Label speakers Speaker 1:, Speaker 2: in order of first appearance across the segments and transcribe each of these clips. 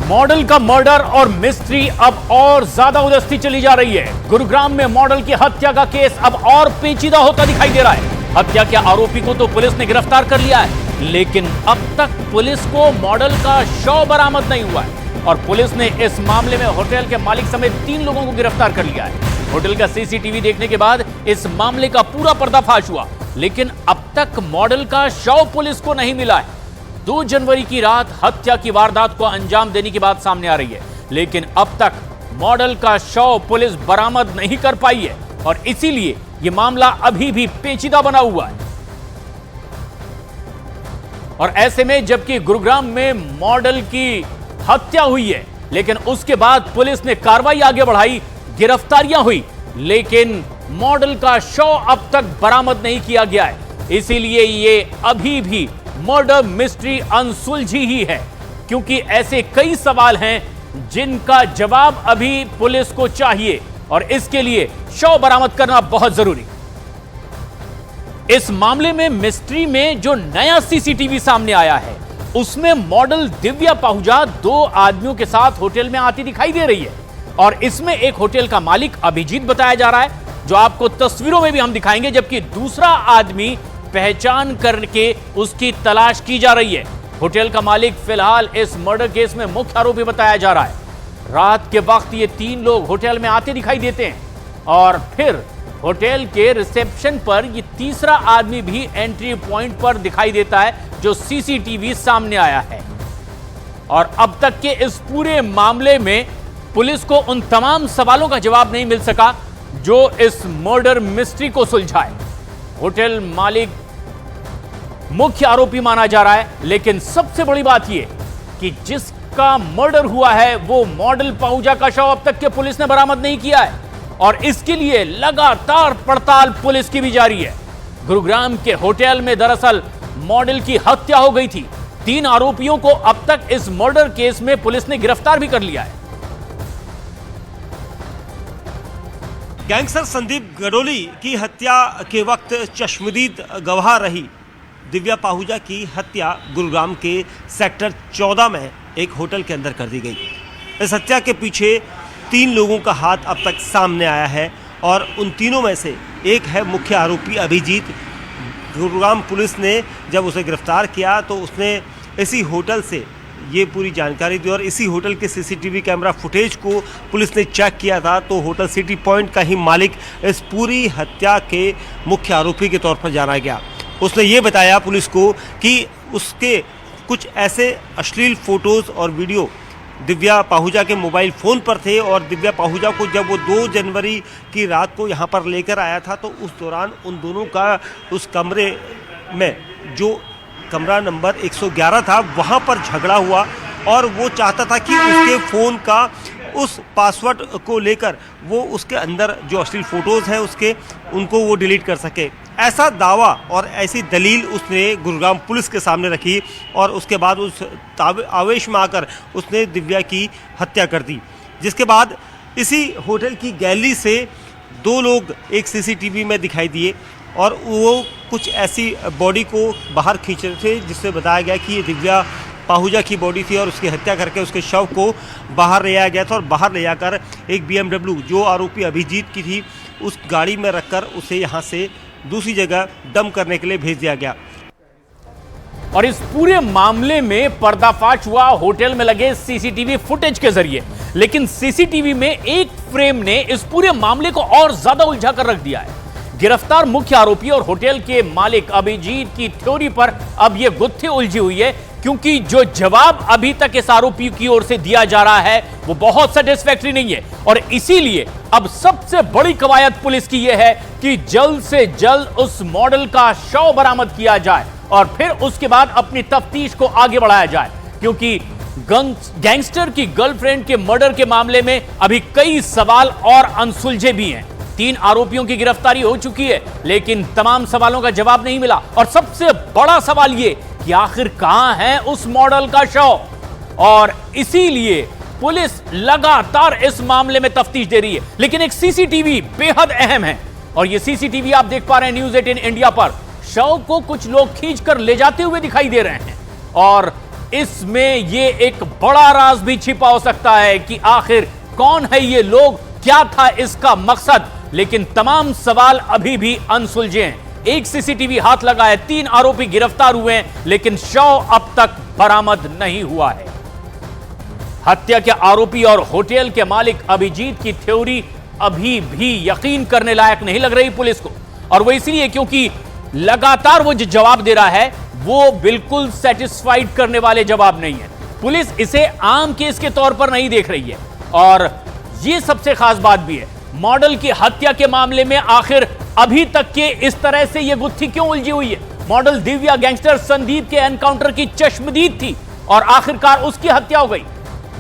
Speaker 1: Model का murder और mystery अब और ज्यादा उलझती चली जा रही है। गुरुग्राम में मॉडल की हत्या का केस अब और पेचीदा होता दिखाई दे रहा है। हत्या के आरोपी को तो पुलिस ने गिरफ्तार कर लिया है, लेकिन अब तक पुलिस को मॉडल का शव बरामद नहीं हुआ है और पुलिस ने इस मामले में होटल के मालिक समेत 3 लोगों को गिरफ्तार कर लिया है। होटल का सीसीटीवी देखने के बाद इस मामले का पूरा पर्दाफाश हुआ, लेकिन अब तक मॉडल का शव पुलिस को नहीं मिला है। 2 जनवरी की रात हत्या की वारदात को अंजाम देने की बात सामने आ रही है, लेकिन अब तक मॉडल का शव पुलिस बरामद नहीं कर पाई है और इसीलिए यह मामला अभी भी पेचीदा बना हुआ है। और ऐसे में जबकि गुरुग्राम में मॉडल की हत्या हुई है, लेकिन उसके बाद पुलिस ने कार्रवाई आगे बढ़ाई, गिरफ्तारियां हुई, लेकिन मॉडल का शव अब तक बरामद नहीं किया गया है। इसीलिए यह अभी भी मर्डर मिस्ट्री अनसुलझी ही है, क्योंकि ऐसे कई सवाल हैं जिनका जवाब अभी पुलिस को चाहिए और इसके लिए शव बरामद करना बहुत जरूरी। इस मामले में मिस्ट्री में जो नया सीसीटीवी सामने आया है, उसमें मॉडल दिव्या पाहुजा 2 आदमियों के साथ होटल में आती दिखाई दे रही है और इसमें एक होटल का मालिक अभिजीत बताया जा रहा है, जो आपको तस्वीरों में भी हम दिखाएंगे, जबकि दूसरा आदमी पहचान करके उसकी तलाश की जा रही है। होटल का मालिक फिलहाल इस मर्डर केस में मुख्य आरोपी बताया जा रहा है। रात के वक्त ये 3 लोग होटल में आते दिखाई देते हैं और फिर होटल के रिसेप्शन पर ये तीसरा आदमी भी एंट्री पॉइंट पर दिखाई देता है, जो सीसीटीवी सामने आया है। और अब तक के इस पूरे मामले में पुलिस को उन तमाम सवालों का जवाब नहीं मिल सका जो इस मर्डर मिस्ट्री को सुलझाए। होटल मालिक मुख्य आरोपी माना जा रहा है, लेकिन सबसे बड़ी बात यह कि जिसका मर्डर हुआ है वो मॉडल पाहुजा का शव अब तक के पुलिस ने बरामद नहीं किया है और इसके लिए लगातार पड़ताल पुलिस की भी जारी है। गुरुग्राम के होटल में दरअसल मॉडल की हत्या हो गई थी। 3 आरोपियों को अब तक इस मर्डर केस में पुलिस ने गिरफ्तार भी कर लिया है।
Speaker 2: गैंगस्टर संदीप गडोली की हत्या के वक्त चश्मदीद गवाह रही दिव्या पाहुजा की हत्या गुरुग्राम के सेक्टर 14 में एक होटल के अंदर कर दी गई। इस हत्या के पीछे 3 लोगों का हाथ अब तक सामने आया है और उन तीनों में से एक है मुख्य आरोपी अभिजीत। गुरुग्राम पुलिस ने जब उसे गिरफ्तार किया तो उसने इसी होटल से ये पूरी जानकारी दी और इसी होटल के सीसीटीवी कैमरा फुटेज को पुलिस ने चेक किया था, तो होटल सिटी पॉइंट का ही मालिक इस पूरी हत्या के मुख्य आरोपी के तौर पर जाना गया। उसने ये बताया पुलिस को कि उसके कुछ ऐसे अश्लील फोटोज़ और वीडियो दिव्या पाहुजा के मोबाइल फ़ोन पर थे और दिव्या पाहुजा को जब वो 2 जनवरी की रात को यहाँ पर लेकर आया था तो उस दौरान उन दोनों का उस कमरे में, जो कमरा नंबर 111 था, वहाँ पर झगड़ा हुआ और वो चाहता था कि उसके फ़ोन का उस पासवर्ड को लेकर वो उसके अंदर जो अश्लील फ़ोटोज़ हैं उसके उनको वो डिलीट कर सके। ऐसा दावा और ऐसी दलील उसने गुरुग्राम पुलिस के सामने रखी और उसके बाद उस आवेश में आकर उसने दिव्या की हत्या कर दी। जिसके बाद इसी होटल की गैलरी से 2 लोग एक सीसीटीवी में दिखाई दिए और वो कुछ ऐसी बॉडी को बाहर खींच रहे थे जिससे बताया गया कि ये दिव्या पाहुजा की बॉडी थी और उसकी हत्या करके उसके शव को बाहर ले आया गया था और बाहर ले जाकर एक BMW जो आरोपी अभिजीत की थी उस गाड़ी में रखकर उसे यहाँ से दूसरी जगह डंप करने के लिए भेज दिया गया।
Speaker 1: और इस पूरे मामले में पर्दाफाश हुआ होटल में लगे सीसीटीवी फुटेज के जरिए, लेकिन सीसीटीवी में एक फ्रेम ने इस पूरे मामले को और ज्यादा उलझा कर रख दिया है। गिरफ्तार मुख्य आरोपी और होटल के मालिक अभिजीत की थ्योरी पर अब यह गुत्थी उलझी हुई है, क्योंकि जो जवाब अभी तक इस आरोपी की ओर से दिया जा रहा है वो बहुत सेटिस्फैक्टरी नहीं है और इसीलिए अब सबसे बड़ी कवायद पुलिस की यह है कि जल्द से जल्द उस मॉडल का शव बरामद किया जाए और फिर उसके बाद अपनी तफ्तीश को आगे बढ़ाया जाए, क्योंकि गैंगस्टर की गर्लफ्रेंड के मर्डर के मामले में अभी कई सवाल और अनसुलझे भी हैं। 3 आरोपियों की गिरफ्तारी हो चुकी है, लेकिन तमाम सवालों का जवाब नहीं मिला और सबसे बड़ा सवाल यह कि आखिर कहां है उस मॉडल का शव, और इसीलिए पुलिस लगातार इस मामले में तफ्तीश दे रही है। लेकिन एक सीसीटीवी बेहद अहम है और यह सीसीटीवी आप देख पा रहे हैं न्यूज़ 18 इंडिया पर। शव को कुछ लोग खींचकर ले जाते हुए दिखाई दे रहे हैं और इसमें ये एक बड़ा राज भी छिपा हो सकता है कि आखिर कौन है ये लोग, क्या था इसका मकसद। लेकिन तमाम सवाल अभी भी अनसुलझे हैं। एक सीसीटीवी हाथ लगा है, 3 आरोपी गिरफ्तार हुए हैं, लेकिन शव अब तक बरामद नहीं हुआ है। हत्या के आरोपी और होटल के मालिक अभिजीत की थ्योरी अभी भी यकीन करने लायक नहीं लग रही पुलिस को, और वो इसलिए क्योंकि लगातार वो जो जवाब दे रहा है वो बिल्कुल सेटिस्फाइड करने वाले जवाब नहीं है। पुलिस इसे आम केस के तौर पर नहीं देख रही है, और ये सबसे खास बात भी है, मॉडल की हत्या के मामले में आखिर अभी तक के इस तरह से यह गुत्थी क्यों उलझी हुई है। मॉडल दिव्या गैंगस्टर संदीप के एनकाउंटर की चश्मदीद थी और आखिरकार उसकी हत्या हो गई।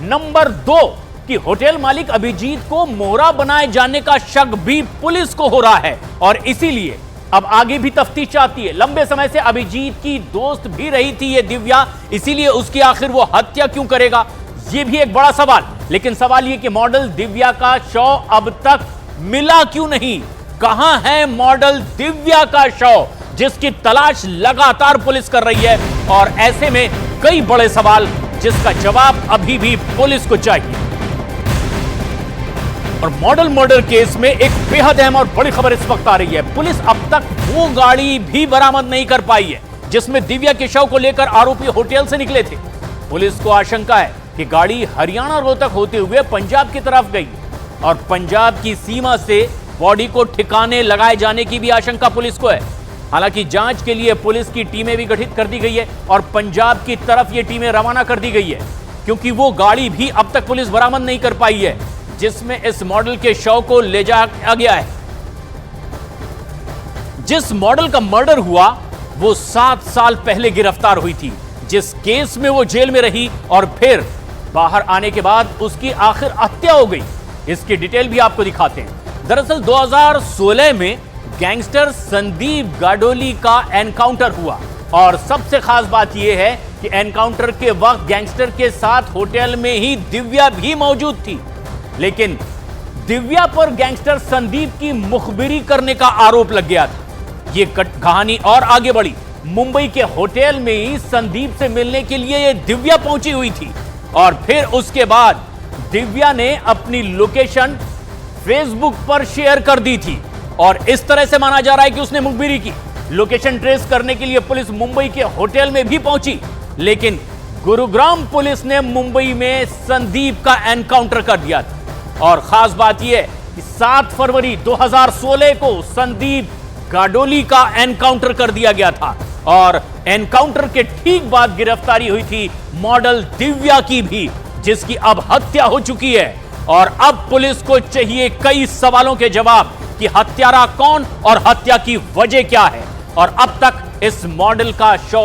Speaker 1: नंबर 2 कि होटल मालिक अभिजीत को मोहरा बनाए जाने का शक भी पुलिस को हो रहा है, और इसीलिए अब आगे भी तफ्तीश चाहती है। लंबे समय से अभिजीत की दोस्त भी रही थी ये दिव्या, इसीलिए उसकी आखिर वो हत्या क्यों करेगा, ये भी एक बड़ा सवाल। लेकिन सवाल ये कि मॉडल दिव्या का शव अब तक मिला क्यों नहीं, कहां है मॉडल दिव्या का शव, जिसकी तलाश लगातार पुलिस कर रही है। और ऐसे में कई बड़े सवाल जिसका जवाब अभी भी पुलिस को चाहिए। और मॉडल मर्डर केस में एक बेहद अहम और बड़ी खबर इस वक्त आ रही है। पुलिस अब तक वो गाड़ी भी बरामद नहीं कर पाई है जिसमें दिव्या के शव को लेकर आरोपी होटल से निकले थे। पुलिस को आशंका है कि गाड़ी हरियाणा रोहतक होते हुए पंजाब की तरफ गई, और पंजाब की सीमा से बॉडी को ठिकाने लगाए जाने की भी आशंका पुलिस को है। हालांकि जांच के लिए पुलिस की टीमें भी गठित कर दी गई है और पंजाब की तरफ ये टीमें रवाना कर दी गई है, क्योंकि वो गाड़ी भी अब तक पुलिस बरामद नहीं कर पाई है जिसमें इस मॉडल के शव को ले जाया गया है। जिस मॉडल का मर्डर हुआ वो 7 साल पहले गिरफ्तार हुई थी, जिस केस में वो जेल में रही और फिर बाहर आने के बाद उसकी आखिर हत्या हो गई। इसकी डिटेल भी आपको दिखाते हैं। दरअसल 2016 में गैंगस्टर संदीप गाडोली का एनकाउंटर हुआ, और सबसे खास बात यह है कि एनकाउंटर के वक्त गैंगस्टर के साथ होटल में ही दिव्या भी मौजूद थी। लेकिन दिव्या पर गैंगस्टर संदीप की मुखबिरी करने का आरोप लग गया था। यह कहानी और आगे बढ़ी। मुंबई के होटल में ही संदीप से मिलने के लिए यह दिव्या पहुंची हुई थी, और फिर उसके बाद दिव्या ने अपनी लोकेशन फेसबुक पर शेयर कर दी थी, और इस तरह से माना जा रहा है कि उसने मुखबिरी की। लोकेशन ट्रेस करने के लिए पुलिस मुंबई के होटल में भी पहुंची, लेकिन गुरुग्राम पुलिस ने मुंबई में संदीप का एनकाउंटर कर दिया था। और खास बात यह है कि 7 फरवरी 2016 को संदीप गाडोली का एनकाउंटर कर दिया गया था, और एनकाउंटर के ठीक बाद गिरफ्तारी हुई थी मॉडल दिव्या की भी, जिसकी अब हत्या हो चुकी है। और अब पुलिस को चाहिए कई सवालों के जवाब कि हत्यारा कौन और हत्या की वजह क्या है, और अब तक इस मॉडल का शव